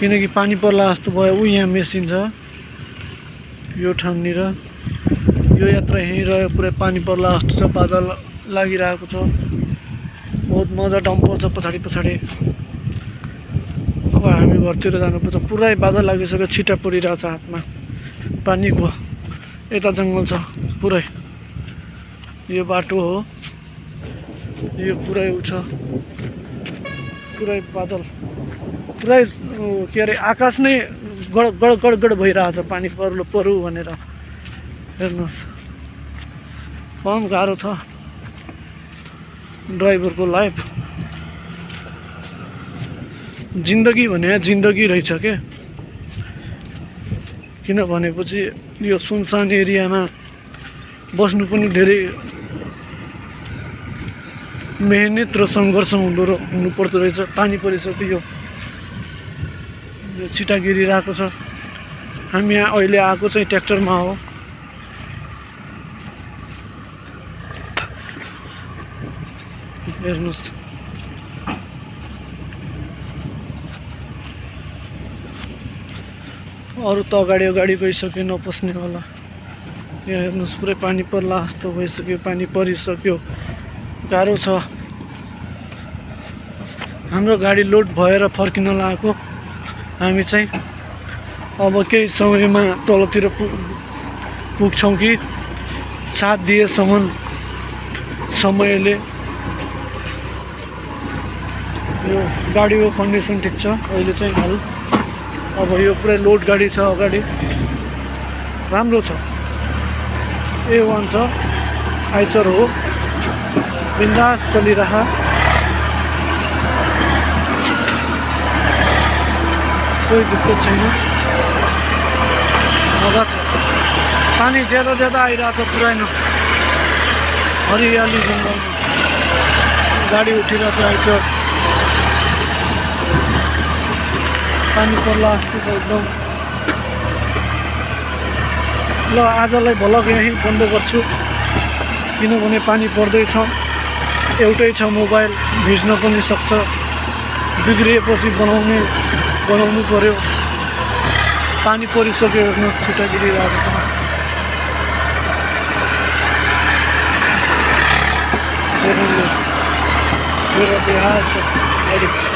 किनकि पानी पर्ला जस्तो भयो। ऊ यहाँ मेसिन छ यो ठाउँनिर, यो यात्रा यहीँ रह्यो। पुरै पानी पर्ला जस्तो छ, बादल लागिरहेको छ, बहुत मजा डम्पर छ पछाडि पछाडि। अब हामी घरतिर जानुपर्छ। पुरै बादल लागिसक्यो, छिटा परिरहेछ हातमा पानीको। यता जङ्गल छ पुरै, यो बाटो हो, यो पुरै उ छ, पुरै बादल, पुरै के अरे आकाश नै गडगड भइरहेछ पानी परु भनेर। हेर्नुहोस् कम गाह्रो छ ड्राइभरको लाइफ। जिन्दगी भने जिन्दगी रहेछ के, किन भनेपछि यो सुनसान एरियामा बस्नु पनि धेरै मेहनत र सङ्घर्ष हुनुपर्दो रहेछ। पानी परिसक्यो, यो छिटा गिरिरहेको छ। हामी यहाँ अहिले आएको चाहिँ ट्र्याक्टरमा हो। हेर्नुहोस् अरू त अगाडि गइसक्यो, नपस्ने होला। यहाँ हेर्नुहोस् पुरै पानी पर्ला जस्तो भइसक्यो, पानी परिसक्यो, गाह्रो छ। हाम्रो गाडी लोड भएर फर्किन लागेको हामी चाहिँ। अब केही समयमा तलतिर पुग्छौँ कि साथ दिएसम्म समयले। यो गाडीको कन्डिसन ठिक छ अहिले चाहिँ हाल। अब यो पुरै लोड गाडी छ, अगाडि राम्रो छ, A1 छ, आइचर हो, बिन्दास चलिरह। कोही दिक्कत छैन, मजा छ। पानी ज्यादा आइरहेछ पुरानो, हरियाली जङ्गलमा गाडी उठिरहेछ आइचर। पानी पर्ला जस्तो छ एकदम। ल आजलाई भ्लग यहीँ बन्द गर्छु, किनभने पानी पर्दैछ। एउटै छ मोबाइल, भिज्न पनि सक्छ, बिग्रिएपछि बनाउनु पर्यो। पानी परिसक्यो, हेर्नुहोस् छिटा गिरिरहेको छ। मेरो बिहार छ।